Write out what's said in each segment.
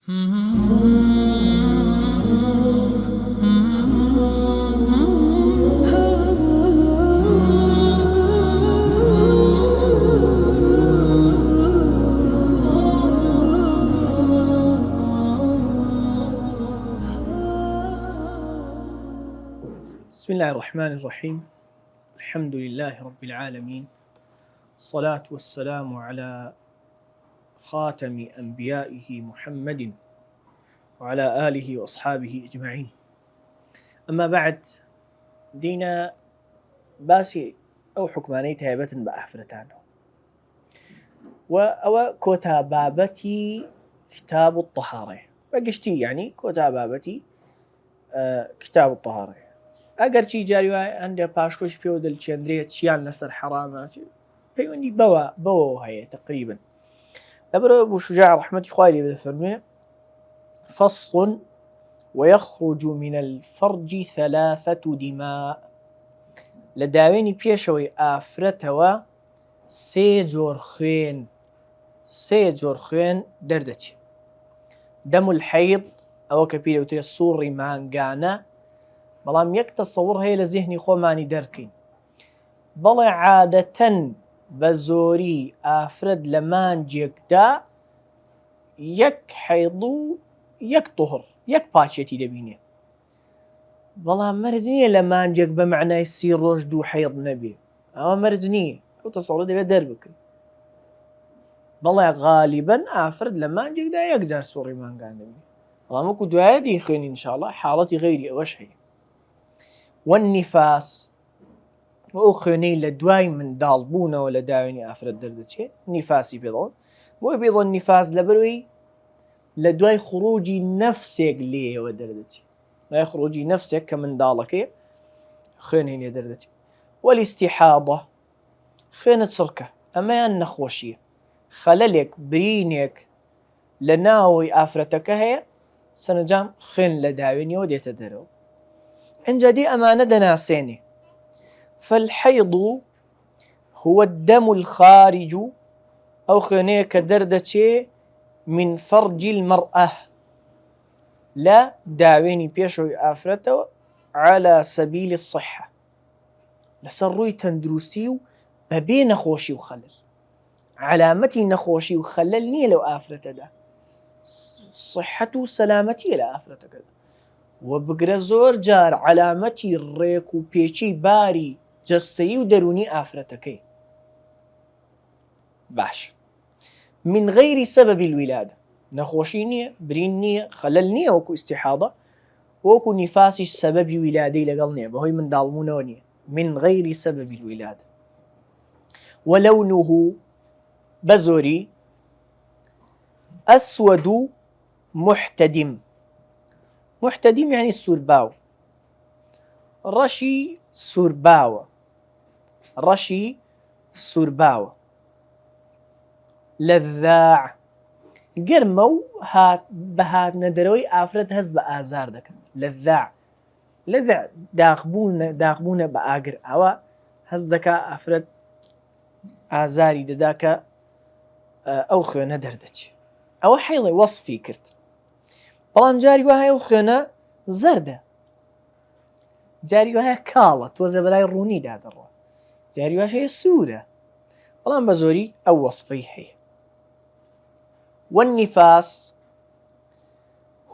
بسم الله الرحمن الرحيم. الحمد لله رب العالمين، الصلاة والسلام على خاتم أنبيائه محمد وعلى آله وأصحابه أجمعين. أما بعد، دينا باسي أو حكماني تهيبة بأحفرتان وأو كوتا بابتي كتاب الطهارة بقشتي، يعني كوتا بابتي كتاب الطهارة. ئەگەر چی جاریوای هەندێک پاشکۆش پێ و دڵچێندرێت چیان لەسەر حەرامە پەیوەندی بەوە هەیە تقریبا. لەبەرەوە ابو شجاع ڕحمەتی خوای لێ دەفەرمێ: فصل ويخرج من الفرج ثلاثة دماء. لە داوێنی پێشەوەی ئافرەتەوە سێ جۆر خوێن دەردەچێت. دەم الحەیض، ئەوە کە پێوترێت سووڕی مانگانە، بەڵام یەک تەسەوڕ هەیە لە زیهنی خۆمانی دەرکەین. بەڵێ عادەتەن بە زۆری ئافرەت لە مانجێکدا یەک حەیض و یەک طوهر، یەک پاچێتی دەبینێ. بەڵام مەرج نییە لە مانجێک بە معنای 30 ڕۆژ 2 حەیض نەبێ، ئەوە مەرج نییە، ئەو تەسەوڕە دەبێت دەربکەین. بەڵێ غالیبەن ئافرەت لە مانجێکدا یەک جار سووڕی مانگان دەبێت، بەڵام وەکو دوایە دەیخوێن ئینشاءڵڵا حاڵەتی غەیری ئەوەش هەیە. والنفاس، ئەو خوێنەی لە دوای منداڵبوونەوە لە داوێنی ئافرەت دەردەچێت، نفاسی پێدەڵێن. بۆی پێدەڵێن نفاس لەبەرەوەی لە دوای خروجی نەفسێک لێەوە دەردەچێت، دوای خروجی نەفسێک کە منداڵەکەی خوێنەی لێ دەردەچێت. والاستیحاضە، خوێنە چڕکە، ئەمەیان نەخۆشیە، خەلەلێک برینێک لە ناوەوەی ئافرەتەکە هەیە، سەرنجام خوێن لە داوێنیەوە دێتە دەرەوە. ئەنجا دی ئەمانە دەناسێنێ. فالحەیض هو الدم الخارج، ئەو خوێنەیە کە دەردەچێ من فرج المرأة، لە داوێنی پێشەوەی ئافرەتەوە، على سبيل الصحة، لەسەر ڕووی تەندروستی و بەبێ نەخۆشی و خەلەل. علامەتی نەخۆشی و خەلەل نییە لەو ئافرەتەدا، صحەت و سەلامەتیە لە ئافرەتەکەدا. و بگرە زۆر جار علامەتی ڕێک و پێچی باری جەستەیی و دەرونی ئافرەتەکەی. باش، من غەیری سەبەبی الولادە، نەخۆشی نییە، برین نییە، خەلەل نییە، وەکو ئیستیحاضە، وەکو نیفاسیش سەبەبی ویلادەی لەگەڵ نییە، بەهۆی منداڵبوونەوە نییە. من غەیری سەبەبی الولادە. ولونه، بەزۆری ئەسود محتدم. محتدم يعني سورباو، ڕەشی سوورباوە، ڕەشی سوورباوە. لەذاع، گەرمە و بە هاتنەدەرەوەی ئافرەت هەست بە ئازار دەکەن. لەذاع داغبوونە بە ئاگر، ئەوە هەست دەکا ئافرەت ئازاری دەدا کە ئەو خوێنە دەردەچێت. ئەوە حەیڵی وەصفی کرد. بەڵام جاری وایە ئەو خوێنە زەردە، جاری وایە کاڵە، تۆزە بەلای ڕوونیدا دەڕوە، جاری واش هەیە سوورە، بەڵام بە زۆری ئەو وەصفەی هەیە. والنفاس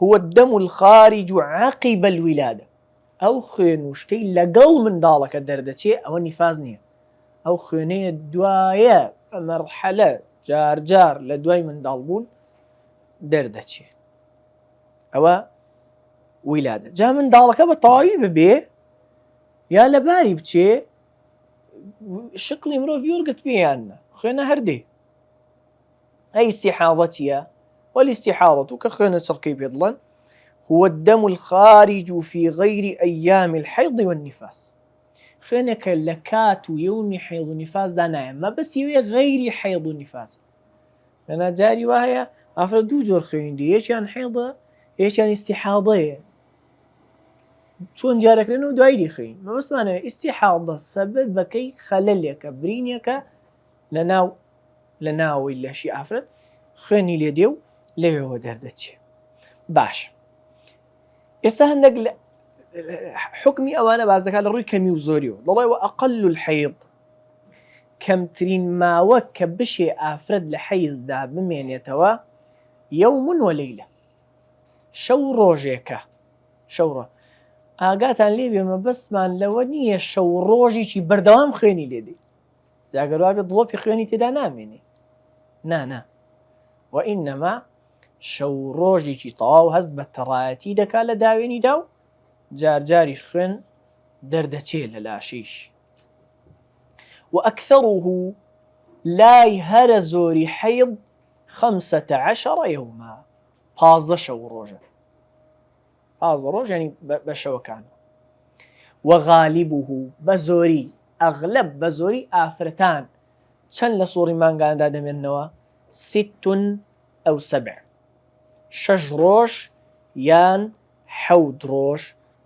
هو الدم الخارج عقب الولادة، ئەو خوێن و شتەی لەگەڵ منداڵەکە دەردەچێت، ئەوە نیفاس نییە، ئەو خوێنەیە دوایە بە مەرحەلە جار لە دوای منداڵبوون دەردەچێت، ئەوە ویلادە. جا منداڵەکە بە تەواوی ببێ یا لەباری بچێ، شکلی مرۆڤ وەرگت پێیانە، خوێنە هەردێ. ئەی ئیستیحاضەتیە، والاستیحاضة کە خوێنە چڕکەی پێ دڵێن، هو الدم الخارج في غير أيام الحيض والنفاس، خوێنێکە لە کات و یەومی حەیض و نیفاسدا نایە، مەبەستی وێ غەیری حەیض و نیفاس. لەنا جاری وایە ئافرەت 2 جۆر خوێندی، یەکیان حەیضە، یەکیان ئیستیحاضەیە، چۆن جارەکرێن و دوای دیخین. مەبەستمانەوە ئیستیحاضە سەبەبەکەی خەلەلێکە، برینێکە لە ناوەوەی لەشی ئافرەت، خوێنی لێ دێ و لەوێەوە دەردەچێت. باش ئێستا هەندێک حکمی ئەوانە باز دەکات لە ڕووی کەمی و زۆریەوە دەڵێ وأقل الحەیض کەمترین ماوە کە بشێ ئافرەت لە حەیزدا بمێنێتەوە یەوم وەلەیلە شەو ڕۆژێکە شەو ڕۆژ ئاگاتان لێ بێ مەبەستمان لەوە نییە شەو ڕۆژێکی بەردەوام خوێنی لێدەی جاگەروا بێت دڵۆپی خوێنی تێدا نامێنێ نا وئینەما شەو ڕۆژێکی تەواو هەست بە تەڕایەتی دەکات لە داوێنیدا و جارجاریش خوێن دەردەچێت لە لاشیش وأكثره لای هەرە زۆری حەیض 15 يوما 15 شەو ڕۆژە 15 ڕۆژ ینی بە شەوەکان وغالبه بە زۆری ئەغلب بە زۆری ئافرەتان چەند لە سووڕی مانگاندا دەمێننەوە 6 أو 7 6 ڕۆژ یان 7 ڕۆژ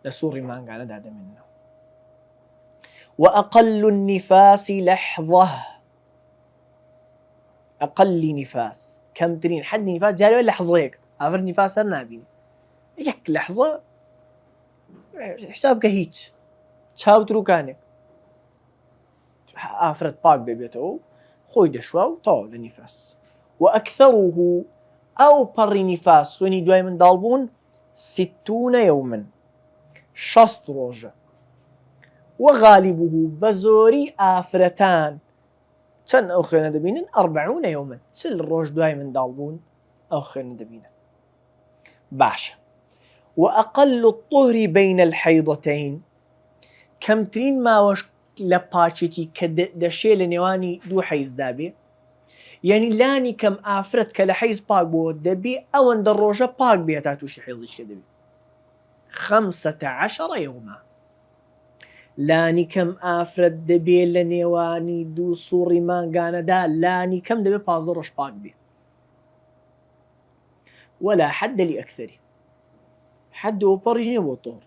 لە سووڕی مانگانەدا دەمێننەوە وأقل النفاس لحظة أقل نفاس كمترين حد نفاس جاري لحظة هيك أفر نفاس هر نابين يك لحظة حسابك هيك چاو تروكانك أفرد باق ببيته خوي دشوا وطاو لنفاس وأكثره أو بر نفاس خويني دواي من دالبون 60 يوما 60 روجة وغالبه بزوري آفرتان چەند ئەو خوێنە دەبینن 40 يوما چل ڕۆژ دوای منداڵبوون ئەو خوێنە دەبینن باشە وأقل الطهر بين الحيضتين کەمترین ماوەش لە پاچێتی کە دەشێ لە نێوانی دوو حەیزدا بێ یعنی لانی کەم ئافرەت کە لە حەیز پاک بۆ دەبێ ئەوەندە ڕۆژە پاک بێ تا تووشی حەیزیش کە دەبێ 15 يوما لانی کەم ئافرەت دەبێ لە نێوانی دوو سووڕی مانگانەدا لانی کەم دەبێ 15 ڕۆژ پاک بێ ولا حد لأكثره حد وپەڕیش نییە بۆ تۆڕ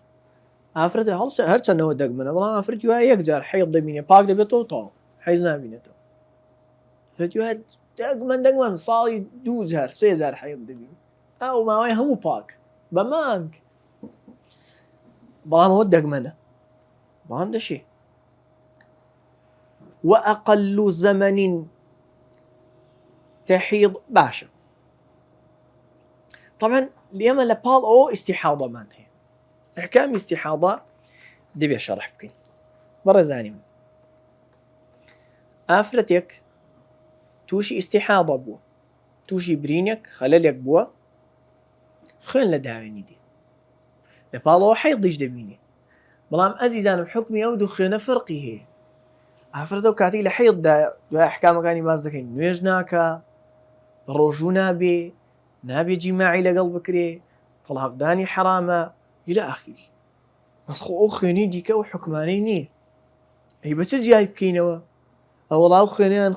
ئافرەت هەرچەندەوە دەگمەنە بەڵام ئافرەتی وایە یەک جار حەیض دەبینێ پاک دەبێتەوە تاو حەیز نابینێتەوە ئافرەتی وایە دەگمەن ساڵی 2000 3000 حەیض دەبین ئەو ماوەی هەموو پاک بە مانگ بەڵام ئەوە دەگمەنە بەڵام دەشێ وأقل زمن تحيض باشا طبعا ليما لبال أو استحاضة من هي أحكام استحاضة دبي شرح بكين مرة زاني من آفرتك توشي استحاضة بوا توشي برينك خلالك بوا خين لداويني دي لبال أو حيض ديش دبيني بلام عزيزان بحكمي أو دخينا فرقي هي ئافرەتە و کاتی لە حەیضدا دوای ئەحکامەکانی باز دەکەین نوێژ ناکە ڕۆژوو نابێ جیماعی لەگەڵ بکرێ تەڵاقدانی حرامە إلى آخره بەسخۆ ئەو خوێنەی دیکە و حکمانەی نییە ئەی بە چ جیای بکەینەوە ئەوەڵاو خوێنیان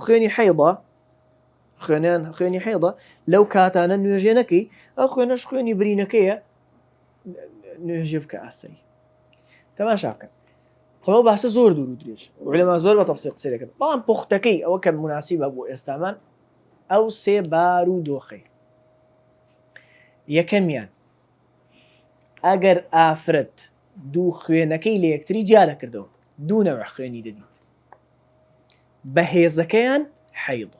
خوێنی حەیضە لەو کاتانە نوێژێ نەکەی ئەو خوێنەش خوێنی برینەکەیە نوێژێ بکە ئاسایی تەماشا بکەن خۆ باسە زۆر دوور و درێژ وعلەما زۆر بە تەفسیڵ قسە دەکەن بەڵام پوختەکەی ئەوە کە مناسیبە بۆ ئێستامان ئەو سێ بار و دۆخەی یەکەمیان ئەگەر ئافرەت دوو خوێنەکەی لە یەکتری جیا دەکردەوە دوو نەوع خوێنی دەدی بەهێزەکەیان حەیض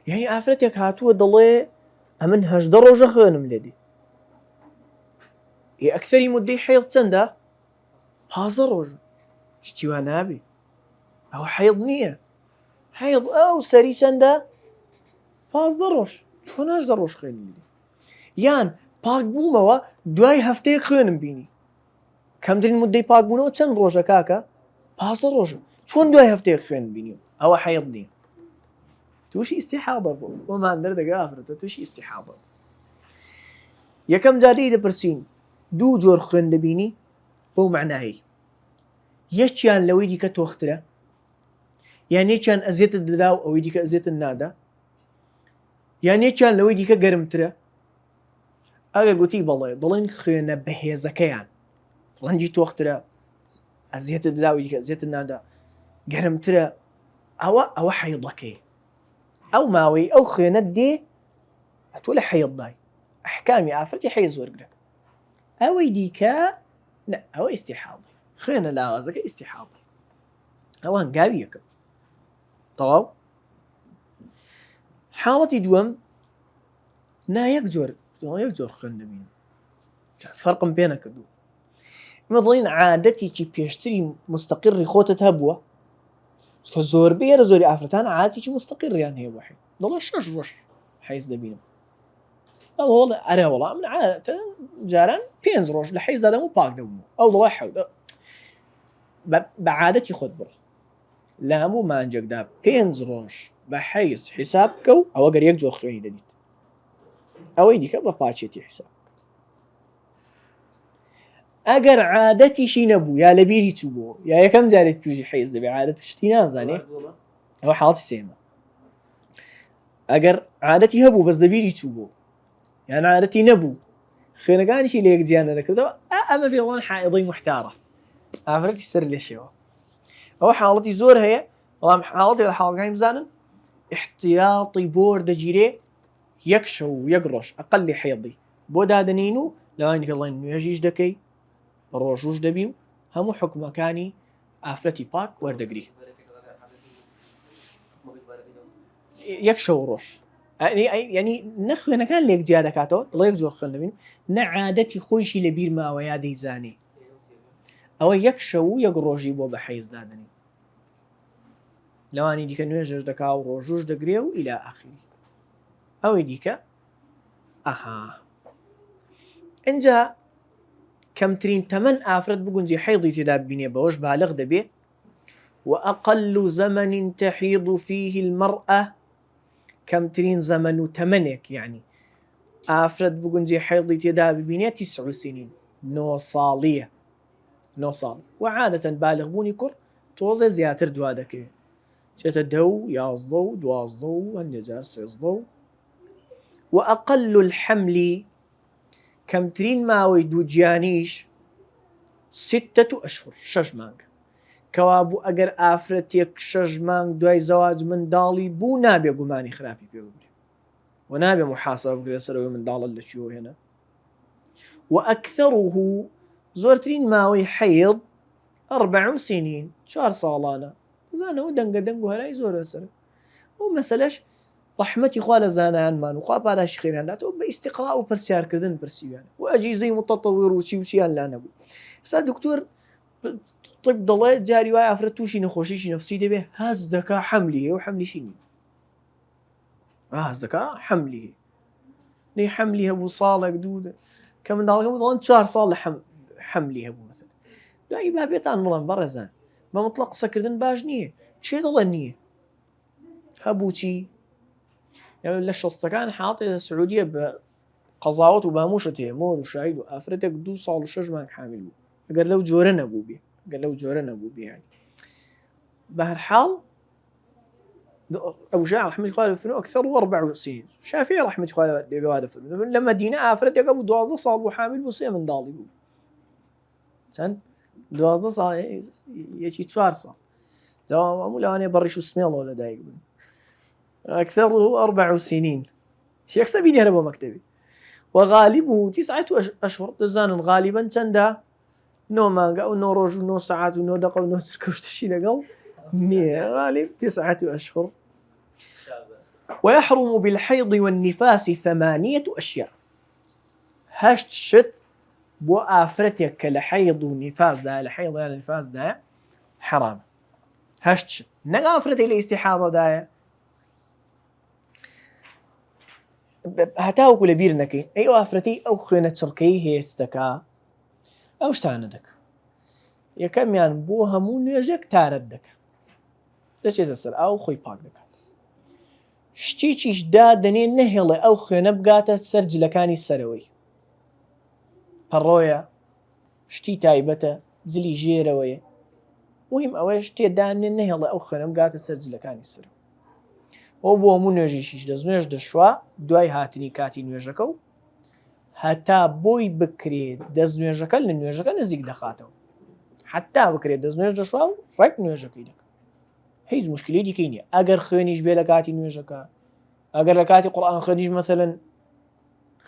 یعنی ئافرەتێک هاتووە دەڵێ ئەمن 18 ڕۆژە خوێنم لێدی ئەکثەری مودەی حەیض چەندە 15 ڕۆژ شتیوان نابێ ئەوە حەیض نییە حەیض ئەو سەری چەندە 15 ڕۆژ چۆن 18 ڕۆژ خوێنی لێدی یان پاک بوومەوە دوای هەفتەیەک خوێنم بینی کەمترین مودەی پاک بوونەوە چەند ڕۆژە کاکە 15 ڕۆژ چۆن دوای هەفتەیەک خوێنم بینی ئەوە حەیض نییە تووشی ئیستیحاضە بوو بۆمان دەردەگا ئافرەتە تووشی ئیستیحاضە یەکەم جارەی دەپرسین دوو جۆر خوێن دەبینی بەو معنایی یەکیان لەوەی دیکە تۆخترە یان یەکیان ئەزیێتت دەدا و ئەوەی دیکە ئەزیێتت نادا یان یەکیان لەوەی دیکە گەرمترە ئەگەر گوتی دەڵێن خوێنە بەهێزەکەیان ڕەنجی تۆخترە ئەزیێتت دەدا و دیکە ئەزیێتت نادا گەرمترە ئەوە حەیضەکەی ئەو ماوەی ئەو خوێنە دێ ئەتۆ لە حەیض دای ئەحکامی ئافرەتی حەیض وەرگرە. ئەوەی دیکە ئەوە ئیستیحاضە، خوێنە لاوازەکە ئیستیحاضە، ئەوە هەنگاوی یەکەم. تەواو. حاڵەتی دووەم یەک جۆر خوێن دەبین، فەرقم پێ نەکردووە. ئمە دەڵێن عادەتێکی پێشتری مستەقیڕی خۆتت هەبووە کە زۆربەی ئێرە زۆری ئافرەتان عادەتێکی مستەقیڕیان هەیە بۆ حەیض، دەڵێ 6 ڕۆژ حەیض دەبینم. ئەرێ وەڵام من عادەتەن جاران 5 ڕۆژ لە حەیض دەدەم و پاک دەبووم. ئەو دەڵێ حەوت بە عادەتی خۆت بڕ لە هەموو مانجێکدا 5 ڕۆژ بە حەیض حیساب بکە و ئەوە گەر یەک جۆر خوێنی دەبیت، ئەوەی دیکە بە پاچێتی حیساب. ئەگەر عادەتیشی نەبوو یا لە بیری چوو بۆ یا یەکەم جارێک تووشی حەیض دەبێ عادەت شتی نازانێ، ئەوە حاڵەتی سێمە. ئەگەر عادەتی هەبوو بەس لە بیری چوو بۆ یان عادەتی نەبوو خوێنەکانیشی لە یەکجیان نەکردەوە، ئەمە پێڵەن حائضەی محتارە، ئافرەتی سەر لێشێوە. ئەوە حاڵەتی زۆر هەیە، بەڵام حاڵەتی لە حاڵەکانی بزانن احتیاطی بۆر دەگیرێ یەک شەو و یەک ڕۆژ ئەقەلی حەیضی بۆ دادنین و لەوانی کە دەڵێن نوێژیش دەکەی ڕۆژوش دەبی و هەموو حکومەکانی ئافرەتی پاک وەردەگری. یەک شەو ڕۆژ ینی نەخوێنەکان لێک جیا دەکاتەوە، دڵ یەک جۆر خوێن دەبین، نە عادەتی خۆیشی لە بیر ماوەیە دەیزانێ، ئەوە یەک شەو و یەک ڕۆژی بۆ بە حەیض دادنی. لەوانی دیکە نوێژش دەکا و ڕۆژوش دەگرێ و ئیلا ئاخری. ئەوەی دیکە ئینجا کەمترین تەمەن ئافرەت بگونجی حەیضی تێدا ببینێ بەوەش بالغ دەبێ. وأقل زمن تحيض فيه المرأة كمترين زمن تمنك يعني ئافرەت بگونجی حەیضی تێدا ببینێ 9 سنين 9 ساڵیە 9 ساڵ، وعادەتەن بالغ بوونی کوڕ تۆزە زیاتر دوا دەکەوێت، چێتە 10 11 و 12 و هەندێک جار 13. وأقل الحمل کەمترین ماوەی دووگیانیش 6 ئەشهر 6 مانگ، کەوا بوو ئەگەر ئافرەتێک 6 مانگ دوای زەواج منداڵی بوو نابێ گومانی خراپی پێ ببرێ و نابێ محاسبە بکرێت سەرەوەی منداڵت لەکوێوە هێنا. وأكثره زۆرترین ماوەی حەیض 4 سنين 4 ساڵانە، زانەوە دەنگە دەنگ و هەرای زۆرە سەر ئەو مەسەلەش ڕەحمەتی خوا لە زانایانمان و خوا پاداشی خێرانداتەوە بە ئیستیقرا و پرسیارکردن پرسیویانە و ئەجیزەی متەتەویر و چی وچیان لا نەبوو. ئێستا دکتۆر طب دەڵێ جاری وای ئافرەت تووشی نەخۆشیی نەفسی دەبێ هەز دەکا حەملی هەیە و حەملیشی نی هەز دەکا حەملی هەیە نەی حەملی هەبوو ساڵێک دوو کە منداڵەکەم دەڵێن 4 ساڵ لە حەملی هەبوو مەسەلا دوایی با بێتان بڵێن بەڕێزان بە مطلق قسەکردن باش نییە، چێ دەڵێن نییە هەبوو چی لە شەستەکان حاڵەتێ لە سعودیە بە قەزاوەت و باموشت هەیە مۆر و شاهید و ئافرەتێک 2 ساڵ و 6 مانگ حامل بوو ئەگەر لەو جۆرە نەبوو بێ بە هەر حاڵ أبو جعفر رحمة الله عليه أكثر 4 سنين. شافعي رحمة الله عليه بواد فرمي لما دينا آفرت يقبل 12 صال وحامل بصير من ضالي بو سن 12 صال يجي 4 صال ده مو أنا بريش اسمي الله ولا دايق أكثره 4 سنين يكسبيني أنا بمكتبي وغالبه 9 أشهر تزان غالبا تندا نو مانجا أو نو روج ونو ساعات ونو دقة ونو تركوش تشيل قل غالب 9 أشهر. ويحرم بالحيض والنفاس 8 أشياء. هشت شت بو آفرتك لحيض ونفاس ده لحيض ولا نفاس ده حرام. هشت شت نقا آفرتي لاستحاضة ده هتاو كل بيرنكي أي آفرتي أو خينة شركي هي استكا أو شتاندك يا كم يعني بوها مو نيجك تاردك ليش يتصل أو خوي باقدك شتيش دادني نهلا أو خينة بقاتا سرج لكاني السروي الرؤيا شتي تايبته زلي جيروي مهم أوش تي داني نهلا أو خينة بقاتا سرج لكاني السروي وبو مو نيجيش دزنيش دشوا دوای هاتنی کاتی نوێژەکە و هەتا بۆی بکرێت دەستنوێژەکە لە نوێژەکە نزیک دەخاتەوە حتا بکرێت دەستنوێژ دەشوا و ڕێک نوێژەکەی دەکات هیچ مشکلی دیکەی نییە ئەگەر خوێنیش بێ لە کاتی نوێژەکە ئەگەر لە کاتی قورئان خوێنیش مەسەلەن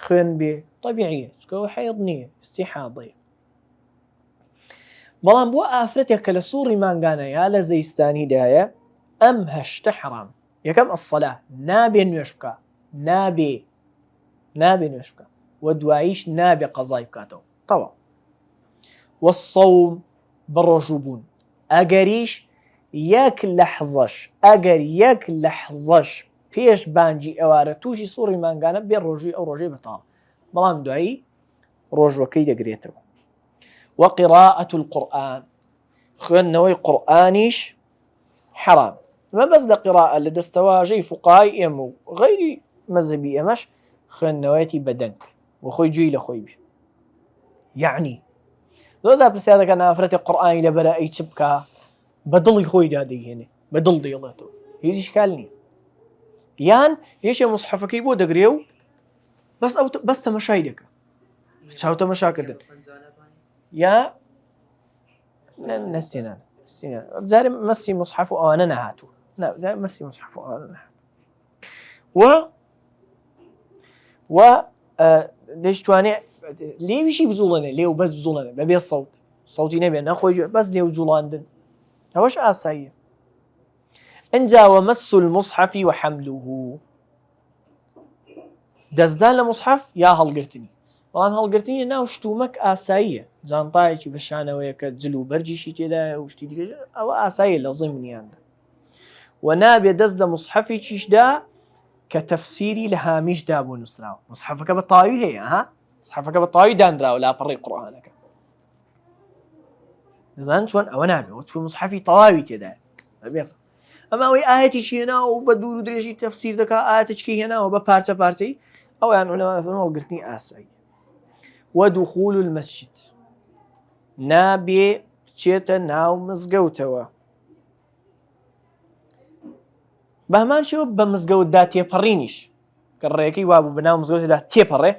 خوێن بێ طبیعیە چکەوە حەیض نییە استیحاضەیە. بەڵام بۆ ئافرەتێک کە لە سووڕی مانگانە یا لە زەیستانیدایە ئەم هەشتە حەرام. یەکەم ئەسسەلا نابێ نوێش بکە، نابێ نوێش بکە، و دواییش نابێ قەزای بکاتەوە تەواو. وەسەوم بە ڕۆژوو بوون ئەگەریش یەک لەحزەش پێش بانگی ئێوارە تووشی سووڕی مانگانە بێ ڕۆژووی ئەو ڕۆژەی بەتاڵ، بەڵام دوایی ڕۆژوەکەی دەگرێتەوە. وقراءة القرآن خوێندنەوەی قورئانیش حرام. ما بەس لە قراءة لە دەستەواژەی فوقای ئێمە و غەیری مەذهبی ئێمەش خوێندنەوەیەتی بەدەنگ و خۆی گوێی لە خۆی بێ. یعنی زۆرجار پرسیار دەکەن ئافرەتێک قورئانی لەبەرە ئەی چ بکە، بە دڵی خۆی دادەیهێنێ، بە دڵ دەیڵێتەوە، هیچ ئیشکال نییە. یان یەکێ موسحەفەکەی بۆ دەگرێ و بەس تەمەشای دەکە، چاو تەمەشاکردن یا نەسێنان جارێ مەسی موسحەف و ئەوانە نەهاتوو، مەسی موسحەف و ئەوانە نەهات. و دەیتوانێ لێویشی بزوڵێنێ، لێو بەس بزوڵێنێ بەبێ سەوتی نەبێ نەخۆی بەس لێو جوڵاندن، ئەوەش ئاساییە. ئەنجا ومەس المصحف وحەملوه دەستدان لە موسحەف یا هەڵگرتنی، بەڵام هەڵگرتنی ناو شتومەک ئاساییە، جانتایەکی بەشانەوەیە کە جل و بەرجیشی تێدایە و شتی دیکە ئەوە ئاساییە لە زیمنیاندا. و نابێ دەست لە موسحەفێکیشدا کە تەفسیری لە هامیشدا بۆ نووسراوە. موسحەفەکە بە تاوی هەیە، موسحەفەکە بە تاوی دانراوە لاپەڕی قورئانەکە، دەزانن چۆن ئەوە نابێ و چۆن موسحەفی تەواوی تێدایە بەبێ ئەمە ئەوەی ئاەتێکی هێناوە و بە دوور و درێژی تەفسیر دەکا، ئاەتێکی هێناوە بە پارچە پارچەی ئەویان عولەما فەرمووە هەڵگرتنی ئاسایی. ودخول المسجد نابێ بچێتە ناو مزگەوتەوە، بە هەمان شێوە بە مزگەوتدا تێپەڕینیش کە ڕێیەکەی وابوو بە ناو مزگەوتدا تێپەڕێ،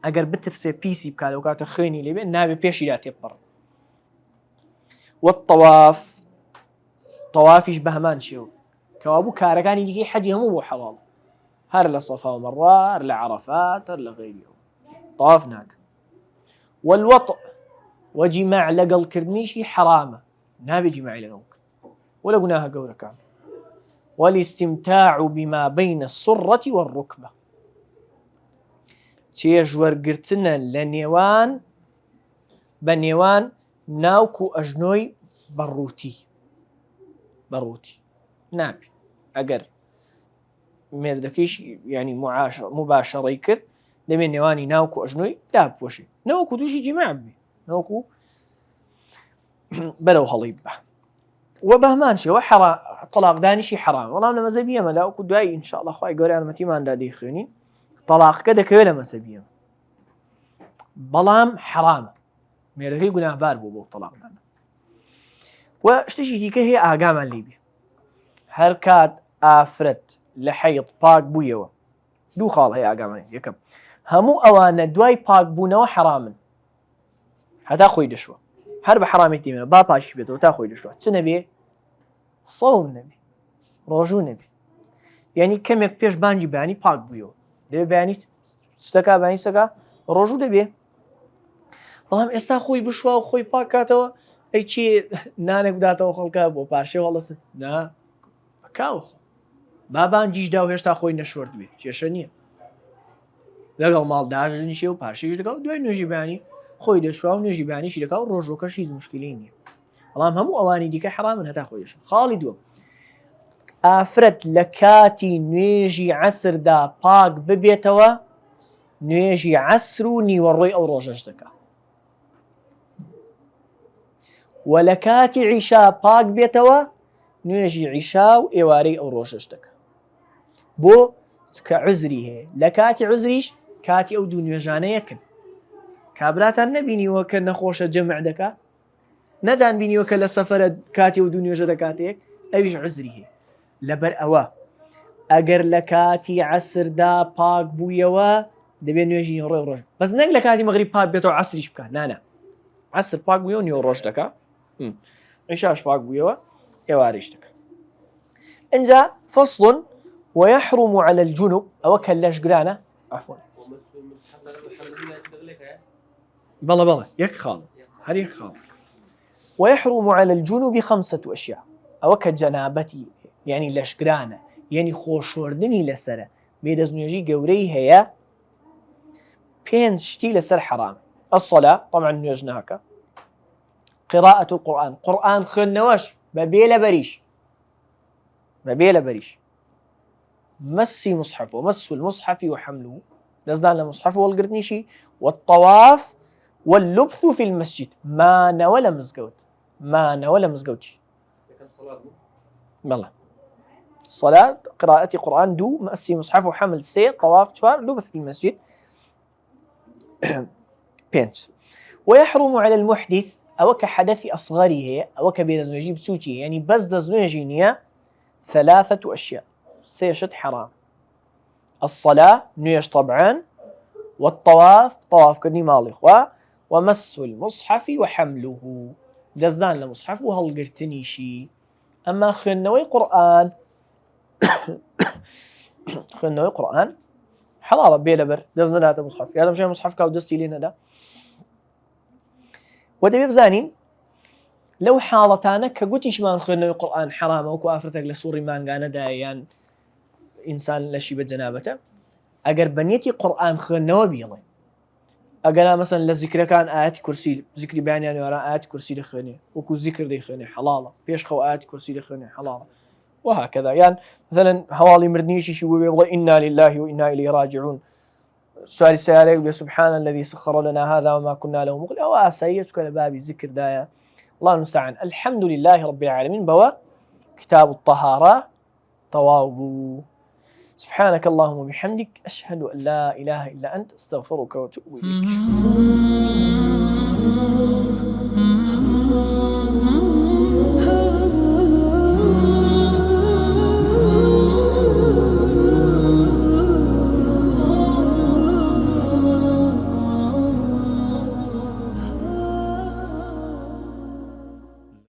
ئەگەر بترسێ پیسی بکات و کاتە خوێنی لێبێ نابێ پێشیدا تێپەڕ. والطواف تەوافیش بە هەمان شێوە کەوابوو کارەکانی دیکەی حەجی هەموو بۆ حەڵاڵ، هەر لە سەفا و مەڕوا، هەر لە عەرەفات، هەر لە غەیریەوە طواف ناکە. والوطء وجیماع لەگەڵکردنیشی حەرامە، نابێ جیماعی لەگەڵ بکە وە لە گوناهە گەورەکان. والاستمتاع بما بين السرة والركبة چێژوەرگرتنە لە نێوان بە نێوان ناوک و ئەژنۆی بەڕووتی نابێ. ئەگەر مێردەکەیش ینی مباشەڕەی کرد دەبێت نێوانی ناوک و ئەژنۆی دابپۆشێ، نەوەکو تووشی جیماع بێ، نەوەکو بەرەو هەڵی بە. و بە هەمان شێوە تەلاقدانیشی حەرام. وەڵام لە مەذهەبی ئێمە لاوەکو دوایی ئینشاءڵڵا خوای گەورە یارمەتیماندا دەیخوێنین تەلاقەکە دەکەوێت لە مەذهەبی ئێمە، بەڵام حەرامە، مێردەکەی گوناهبار بوو بۆ تەلاقدان. و شتێکی دیکە هەیە ئاگامان لێ بێ، هەر کات ئافرەت لە حەیض پاک بوویەوە دوو خاڵ هەیە ئاگامان. یەکەم هەموو ئەوانە دوای پاک بوونەوە حەرامن، هەتا خۆی دەشوە، هەر بە حەرامێتی مێنە با پاشی بێتەوە تا خۆی دەشوە، چ نەبێ سەوم نەبێ، ڕۆژوو نەبێ، یعنی کەمێک پێش بانگی بەیانی پاک بوویەوە دەبێ بەیانی شتەکە بەیانی شتەکە ڕۆژوو دەبێ. بەڵام ئێستا خۆی بشوە و خۆی پاک کاتەوە ئەی چێ نانێک بداتەوە خەڵکە بۆ پاشێ هەڵەسن نا بەکاوە با بانگیشدا و هێشتا خۆی نەشوەرد بێ کێشە نییە، لەگەڵ ماڵداژنیشێ و پاشەیش دەکات و دوای نوێژی بەیانی خۆی دەشوا و نوێژی بەیانیشی دەکات و ڕۆژۆکەش هیچ مشکلی نییە. بەڵام هەموو ئەوانی دیکە حەرامن هەتا خۆی دەشوە. خاڵی دووەم ئافرەت لە کاتی نوێژی عەسردا پاک ببێتەوە، نوێژی عەسر و نیوەڕۆی ئەو ڕۆژەش دەکات، و لە کاتی عیشا پاک بێتەوە، نوێژی عیشا و ئێوارەی ئەو ڕۆژەش دەکات. بۆ کە عوزری هەیە، لە کاتی عوزریش کاتی ئەو دوو نوێژانە یەکن. کابراتان نەبینیوە کە نەخۆشە جەمع دەکات، نەدان بینیوە کە لە سەفەرە کاتی ئەو دوو نوێژە دەکاتەیەک، ئەویش عوزری هەیە. لەبەر ئەوە ئەگەر لە کاتی عەسردا پاک بوویەوە دەبێت نوێژی نیوەڕۆی ڕۆژ، بەس نەک لە کاتی مەغریب پاک بێتەوە عەسریش بکات، نانە عەسر پاک بوویەوە نیوە ڕۆژ دەکات، عیشاش پاک بوویەوە ئێوارەیش دەکات. ئەنجا فەصل ويحرم على الجنب أو كلاش قرانا عفوا بلا يك خال هل يك خال. ويحرم على الجنب 5 أشياء أو كجنابتي يعني لشقرانا يعني خوشوردني لسرة بيدزنيجي قوري هي بين شتي لسر حرام. الصلاة طبعا نيجناك، قراءة القرآن قرآن خنواش ببيلا بريش، مسي مصحف ومس المصحف وحمله دزدان المصحف والقرتنيشي، والطواف واللبث في المسجد ما نولا مزقوت بالله. صلاة قراءة قرآن 2 مسي مصحف وحمل 3 طواف 4 لبث في المسجد 5. ويحرم على المحدث أو كحدث أصغره أو كبيرزنجي بسوتي يعني بس دزنجينيا 3 أشياء 6 حرام. الصلاة نيش طبعا، والطواف طواف كني مالي ومس المصحف وحمله دزدان لمصحف وهالقرتنيشي. أما خنوي قرآن حلال بيلا بر دزنا هذا المصحف هذا مش مصحف كاو دستي لنا ده. ودبي بزانين لو حالتانا كقولتش ما خنوي قرآن حرام وكو أفرتك لسوري ما نقانا دايان إنسان لشي بجنابته أجر بنيتي قرآن خنوي بيلا أجر مثلا للذكر كان آيات كرسي ذكر بيان يعني وراء آيات كرسي لخني وكو ذكر دي خني حلالة بيش خو آيات كرسي لخني حلالة وهكذا. يعني مثلا هوالي مردنيشي شو بيقول إنا لله وإنا إليه راجعون سؤال السيارة يقول سبحان الذي سخر لنا هذا وما كنا له مقرنين أو أسيت كل بابي ذكر دايا الله المستعان. الحمد لله رب العالمين بوا كتاب الطهارة طواب. سبحانك اللهم وبحمدك أشهد أن لا إله إلا أنت أستغفرك وأتوب إليك.